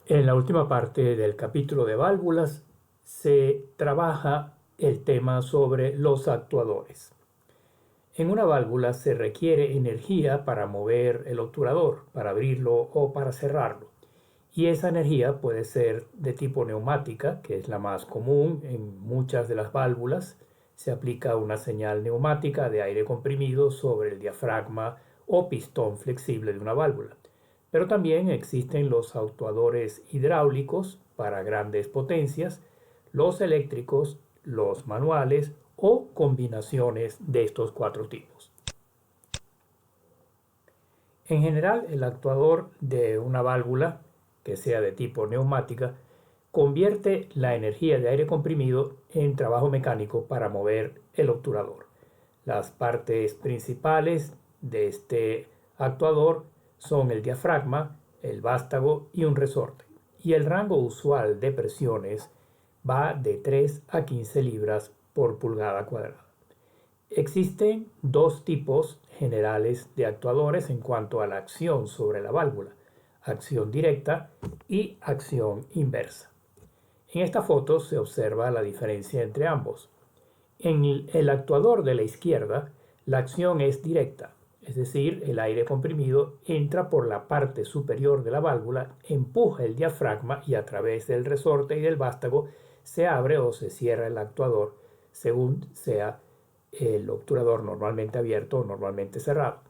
En la última parte del capítulo de válvulas se trabaja el tema sobre los actuadores. En una válvula se requiere energía para mover el obturador, para abrirlo o para cerrarlo. Y esa energía puede ser de tipo neumática, que es la más común en muchas de las válvulas. Se aplica una señal neumática de aire comprimido sobre el diafragma o pistón flexible de una válvula. Pero también existen los actuadores hidráulicos para grandes potencias, los eléctricos, los manuales o combinaciones de estos cuatro tipos. En general, el actuador de una válvula, que sea de tipo neumática, convierte la energía de aire comprimido en trabajo mecánico para mover el obturador. Las partes principales de este actuador son el diafragma, el vástago y un resorte. Y el rango usual de presiones va de 3 a 15 libras por pulgada cuadrada. Existen dos tipos generales de actuadores en cuanto a la acción sobre la válvula: acción directa y acción inversa. En esta foto se observa la diferencia entre ambos. En el actuador de la izquierda, la acción es directa, es decir, el aire comprimido entra por la parte superior de la válvula, empuja el diafragma y a través del resorte y del vástago se abre o se cierra el actuador según sea el obturador normalmente abierto o normalmente cerrado.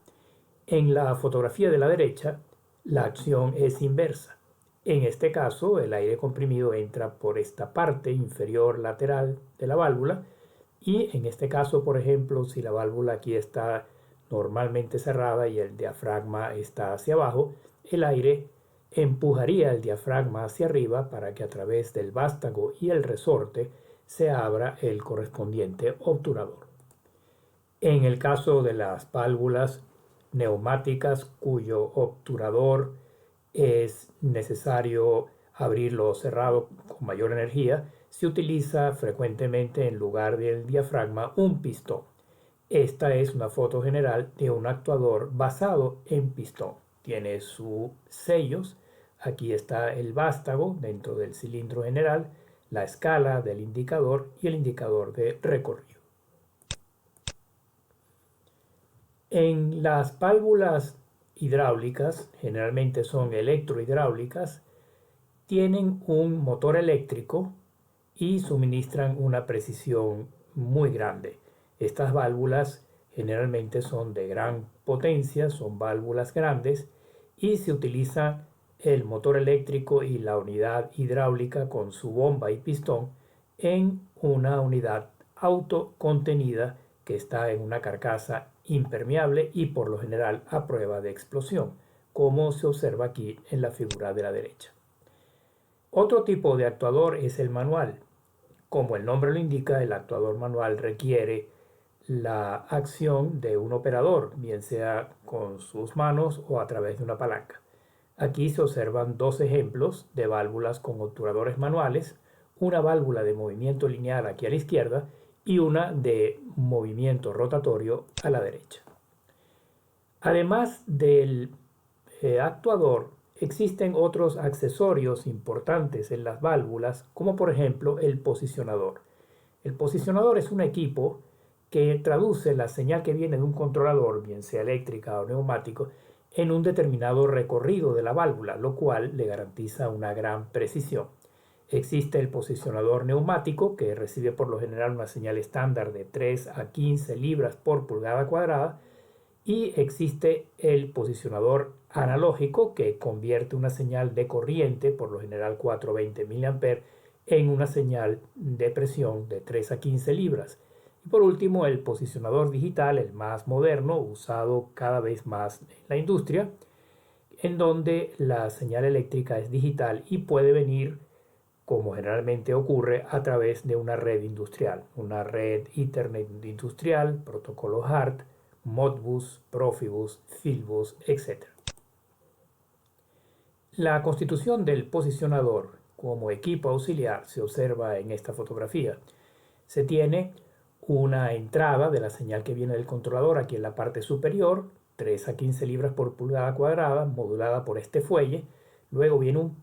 En la fotografía de la derecha, la acción es inversa. En este caso, el aire comprimido entra por esta parte inferior lateral de la válvula y en este caso, por ejemplo, si la válvula aquí está normalmente cerrada y el diafragma está hacia abajo, el aire empujaría el diafragma hacia arriba para que a través del vástago y el resorte se abra el correspondiente obturador. En el caso de las válvulas neumáticas cuyo obturador es necesario abrirlo o cerrado con mayor energía, se utiliza frecuentemente en lugar del diafragma un pistón. Esta es una foto general de un actuador basado en pistón. Tiene sus sellos. Aquí está el vástago dentro del cilindro general, la escala del indicador y el indicador de recorrido. En las válvulas hidráulicas, generalmente son electrohidráulicas, tienen un motor eléctrico y suministran una precisión muy grande. Estas válvulas generalmente son de gran potencia, son válvulas grandes y se utiliza el motor eléctrico y la unidad hidráulica con su bomba y pistón en una unidad autocontenida que está en una carcasa impermeable y por lo general a prueba de explosión, como se observa aquí en la figura de la derecha. Otro tipo de actuador es el manual. Como el nombre lo indica, el actuador manual requiere la acción de un operador, bien sea con sus manos o a través de una palanca. Aquí se observan dos ejemplos de válvulas con obturadores manuales, una válvula de movimiento lineal aquí a la izquierda y una de movimiento rotatorio a la derecha. Además del actuador, existen otros accesorios importantes en las válvulas, como por ejemplo el posicionador. El posicionador es un equipo que traduce la señal que viene de un controlador, bien sea eléctrica o neumático, en un determinado recorrido de la válvula, lo cual le garantiza una gran precisión. Existe el posicionador neumático, que recibe por lo general una señal estándar de 3 a 15 libras por pulgada cuadrada, y existe el posicionador analógico, que convierte una señal de corriente, por lo general 420 mA, en una señal de presión de 3 a 15 libras. Y por último, el posicionador digital, el más moderno, usado cada vez más en la industria, en donde la señal eléctrica es digital y puede venir, como generalmente ocurre, a través de una red industrial, una red Ethernet industrial, protocolo HART, Modbus, Profibus, Fieldbus, etc. La constitución del posicionador como equipo auxiliar se observa en esta fotografía. Se tiene una entrada de la señal que viene del controlador aquí en la parte superior, 3 a 15 libras por pulgada cuadrada, modulada por este fuelle. Luego viene un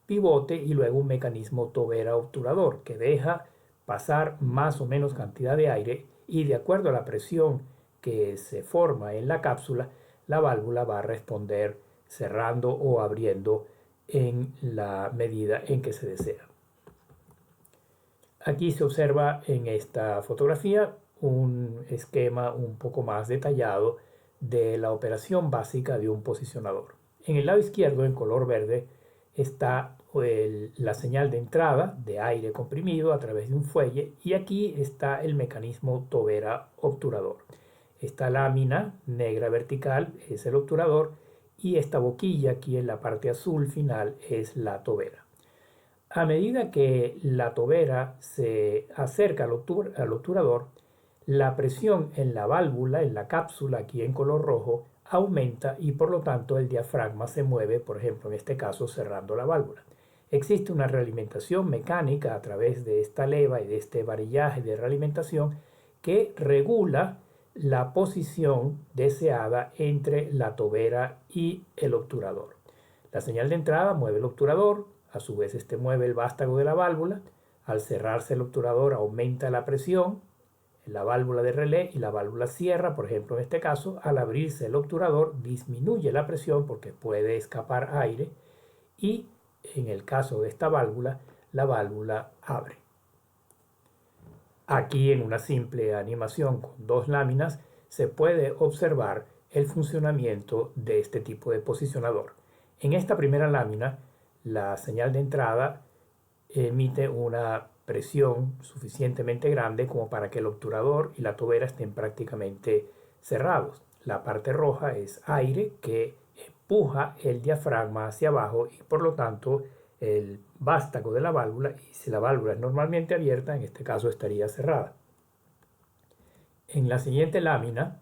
pivote y luego un mecanismo tobera obturador que deja pasar más o menos cantidad de aire y de acuerdo a la presión que se forma en la cápsula, la válvula va a responder cerrando o abriendo en la medida en que se desea. Aquí se observa en esta fotografía un esquema un poco más detallado de la operación básica de un posicionador. En el lado izquierdo, en color verde, está la señal de entrada de aire comprimido a través de un fuelle y aquí está el mecanismo tobera obturador. Esta lámina negra vertical es el obturador y esta boquilla aquí en la parte azul final es la tobera. A medida que la tobera se acerca al obturador, la presión en la válvula, en la cápsula aquí en color rojo, aumenta y por lo tanto el diafragma se mueve, por ejemplo en este caso cerrando la válvula. Existe una realimentación mecánica a través de esta leva y de este varillaje de realimentación que regula la posición deseada entre la tobera y el obturador. La señal de entrada mueve el obturador, a su vez este mueve el vástago de la válvula. Al cerrarse el obturador aumenta la presión en la válvula de relé y la válvula cierra, por ejemplo en este caso. Al abrirse el obturador disminuye la presión porque puede escapar aire y en el caso de esta válvula, la válvula abre. Aquí en una simple animación con dos láminas se puede observar el funcionamiento de este tipo de posicionador. En esta primera lámina, la señal de entrada emite una presión suficientemente grande como para que el obturador y la tobera estén prácticamente cerrados. La parte roja es aire que empuja el diafragma hacia abajo y por lo tanto el vástago de la válvula, y si la válvula es normalmente abierta, en este caso estaría cerrada. En la siguiente lámina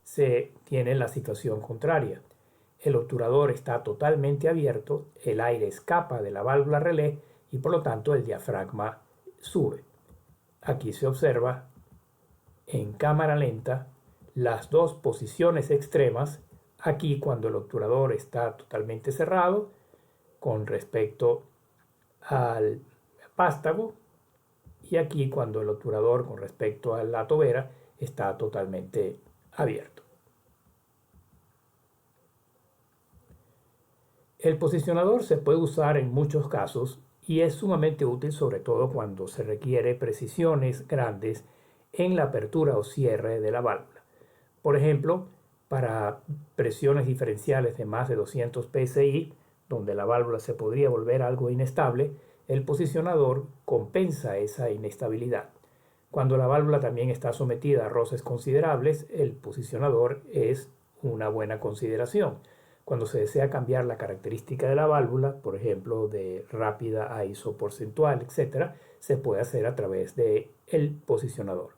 se tiene la situación contraria. El obturador está totalmente abierto, el aire escapa de la válvula relé y por lo tanto el diafragma sube. Aquí se observa en cámara lenta las dos posiciones extremas, aquí cuando el obturador está totalmente cerrado con respecto al vástago y aquí cuando el obturador con respecto a la tobera está totalmente abierto. El posicionador se puede usar en muchos casos y es sumamente útil sobre todo cuando se requiere precisiones grandes en la apertura o cierre de la válvula. Por ejemplo, para presiones diferenciales de más de 200 psi, donde la válvula se podría volver algo inestable, el posicionador compensa esa inestabilidad. Cuando la válvula también está sometida a roces considerables, el posicionador es una buena consideración. Cuando se desea cambiar la característica de la válvula, por ejemplo, de rápida a isoporcentual, etc., se puede hacer a través del posicionador.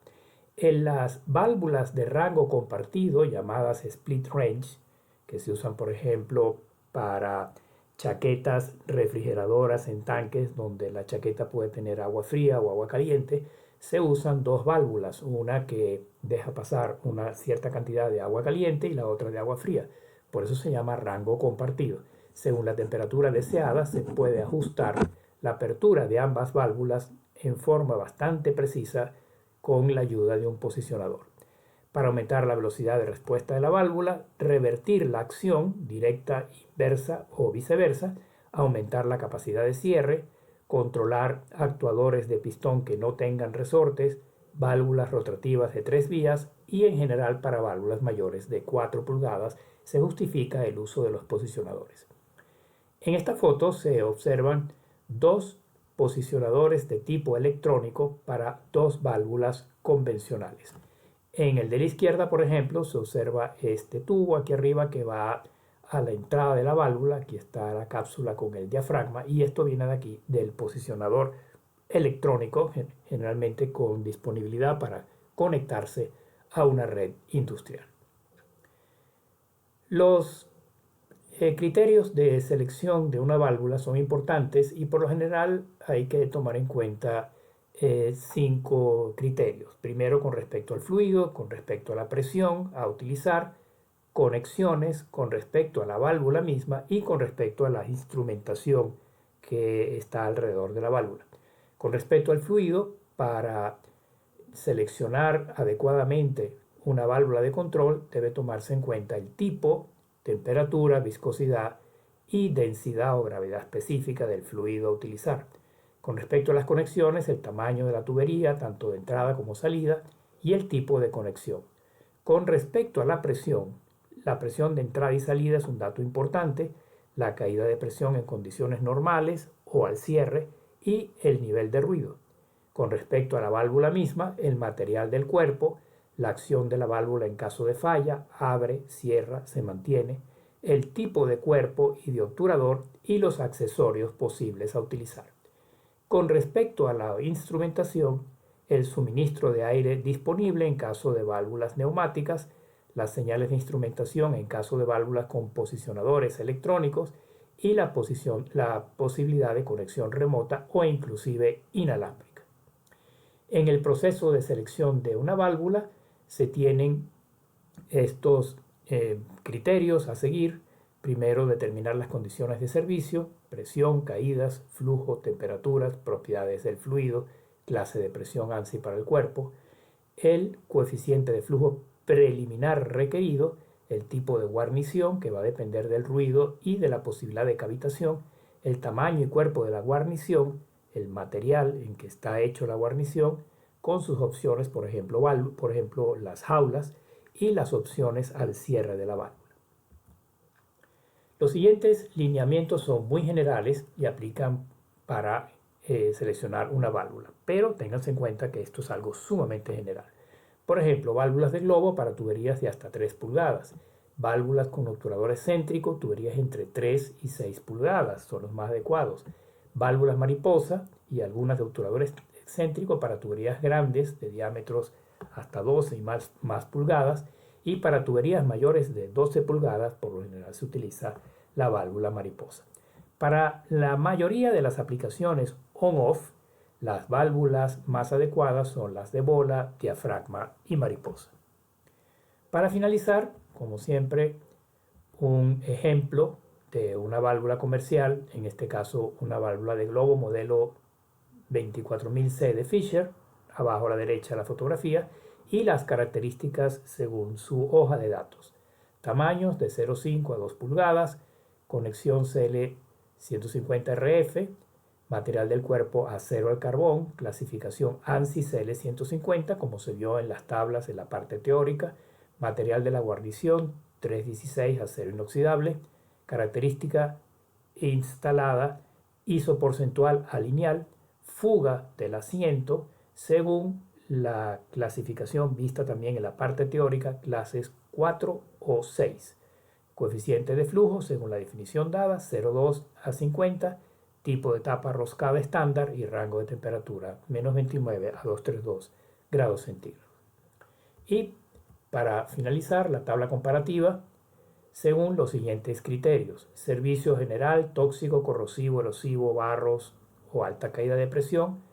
En las válvulas de rango compartido, llamadas split range, que se usan, por ejemplo, para chaquetas refrigeradoras en tanques donde la chaqueta puede tener agua fría o agua caliente, se usan dos válvulas, una que deja pasar una cierta cantidad de agua caliente y la otra de agua fría. Por eso se llama rango compartido. Según la temperatura deseada, se puede ajustar la apertura de ambas válvulas en forma bastante precisa con la ayuda de un posicionador. Para aumentar la velocidad de respuesta de la válvula, revertir la acción directa, inversa o viceversa, aumentar la capacidad de cierre, controlar actuadores de pistón que no tengan resortes, válvulas rotativas de 3 vías y en general para válvulas mayores de 4 pulgadas se justifica el uso de los posicionadores. En esta foto se observan dos posicionadores de tipo electrónico para dos válvulas convencionales. En el de la izquierda, por ejemplo, se observa este tubo aquí arriba que va a la entrada de la válvula. Aquí está la cápsula con el diafragma y esto viene de aquí del posicionador electrónico, generalmente con disponibilidad para conectarse a una red industrial. Los criterios de selección de una válvula son importantes y por lo general hay que tomar en cuenta 5 criterios. Primero, con respecto al fluido, con respecto a la presión a utilizar, conexiones con respecto a la válvula misma y con respecto a la instrumentación que está alrededor de la válvula. Con respecto al fluido, para seleccionar adecuadamente una válvula de control debe tomarse en cuenta el tipo, temperatura, viscosidad y densidad o gravedad específica del fluido a utilizar. Con respecto a las conexiones, el tamaño de la tubería, tanto de entrada como salida, y el tipo de conexión. Con respecto a la presión de entrada y salida es un dato importante, la caída de presión en condiciones normales o al cierre y el nivel de ruido. Con respecto a la válvula misma, el material del cuerpo, la acción de la válvula en caso de falla, abre, cierra, se mantiene, el tipo de cuerpo y de obturador y los accesorios posibles a utilizar. Con respecto a la instrumentación, el suministro de aire disponible en caso de válvulas neumáticas, las señales de instrumentación en caso de válvulas con posicionadores electrónicos y la posibilidad de conexión remota o inclusive inalámbrica. En el proceso de selección de una válvula se tienen estos criterios a seguir. Primero, determinar las condiciones de servicio, presión, caídas, flujo, temperaturas, propiedades del fluido, clase de presión ANSI para el cuerpo, el coeficiente de flujo preliminar requerido, el tipo de guarnición que va a depender del ruido y de la posibilidad de cavitación, el tamaño y cuerpo de la guarnición, el material en que está hecho la guarnición, con sus opciones, por ejemplo, las jaulas y las opciones al cierre de la válvula. Los siguientes lineamientos son muy generales y aplican para seleccionar una válvula, pero ténganse en cuenta que esto es algo sumamente general. Por ejemplo, válvulas de globo para tuberías de hasta 3 pulgadas, válvulas con obturador excéntrico, tuberías entre 3 y 6 pulgadas, son los más adecuados, válvulas mariposa y algunas de obturador excéntrico para tuberías grandes de diámetros hasta 12 y más pulgadas, y para tuberías mayores de 12 pulgadas por lo general se utiliza la válvula mariposa. Para la mayoría de las aplicaciones on-off, las válvulas más adecuadas son las de bola, diafragma y mariposa. Para finalizar, como siempre, un ejemplo de una válvula comercial, en este caso una válvula de globo modelo 24000C de Fisher, abajo a la derecha la fotografía, y las características según su hoja de datos. Tamaños de 0,5 a 2 pulgadas, conexión CL150RF, material del cuerpo acero al carbón, clasificación ANSI CL150 como se vio en las tablas en la parte teórica, material de la guarnición 316 acero inoxidable, característica instalada isoporcentual a lineal, fuga del asiento según la clasificación vista también en la parte teórica, clases 4 o 6. Coeficiente de flujo según la definición dada, 0,2 a 50, tipo de tapa roscada estándar y rango de temperatura menos 29 a 232 grados centígrados. Y para finalizar, la tabla comparativa según los siguientes criterios: servicio general, tóxico, corrosivo, erosivo, barros o alta caída de presión,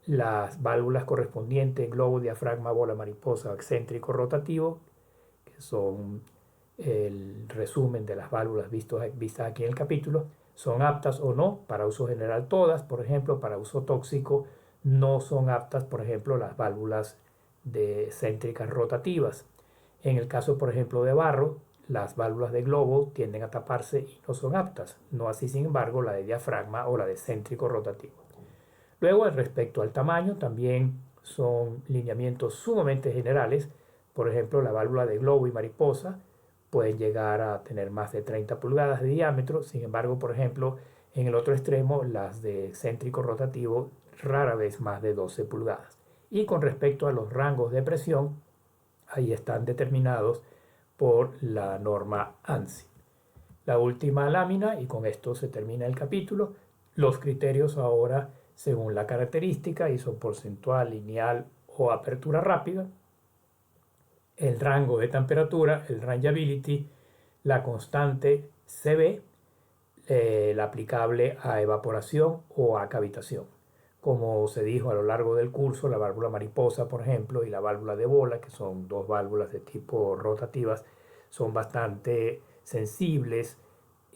las válvulas correspondientes, globo, diafragma, bola, mariposa, excéntrico, rotativo, que son el resumen de las válvulas vistas aquí en el capítulo, son aptas o no para uso general todas. Por ejemplo, para uso tóxico no son aptas, por ejemplo, las válvulas de excéntricas rotativas. En el caso, por ejemplo, de barro, las válvulas de globo tienden a taparse y no son aptas, no así sin embargo la de diafragma o la de excéntrico rotativo. Luego, respecto al tamaño, también son lineamientos sumamente generales. Por ejemplo, la válvula de globo y mariposa pueden llegar a tener más de 30 pulgadas de diámetro. Sin embargo, por ejemplo, en el otro extremo, las de excéntrico rotativo rara vez más de 12 pulgadas. Y con respecto a los rangos de presión, ahí están determinados por la norma ANSI. La última lámina, y con esto se termina el capítulo, los criterios ahora según la característica, isoporcentual, lineal o apertura rápida, el rango de temperatura, el rangeability, la constante CB, la aplicable a evaporación o a cavitación. Como se dijo a lo largo del curso, la válvula mariposa, por ejemplo, y la válvula de bola, que son dos válvulas de tipo rotativas, son bastante sensibles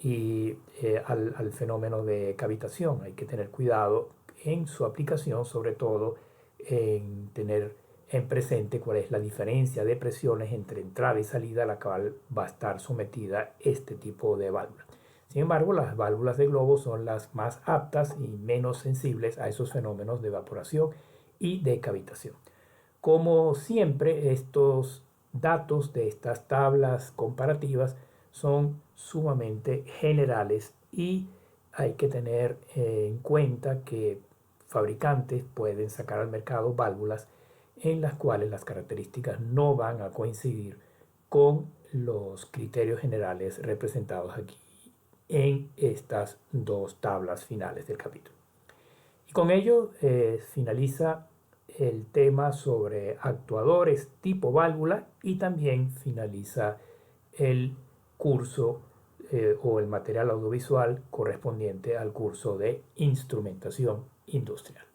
y al fenómeno de cavitación. Hay que tener cuidado en su aplicación, sobre todo en tener en presente cuál es la diferencia de presiones entre entrada y salida a la cual va a estar sometida este tipo de válvula. Sin embargo, las válvulas de globo son las más aptas y menos sensibles a esos fenómenos de evaporación y de cavitación. Como siempre, estos datos de estas tablas comparativas son sumamente generales y hay que tener en cuenta que fabricantes pueden sacar al mercado válvulas en las cuales las características no van a coincidir con los criterios generales representados aquí en estas dos tablas finales del capítulo. Y con ello finaliza el tema sobre actuadores tipo válvula y también finaliza el curso o el material audiovisual correspondiente al curso de instrumentación industrial.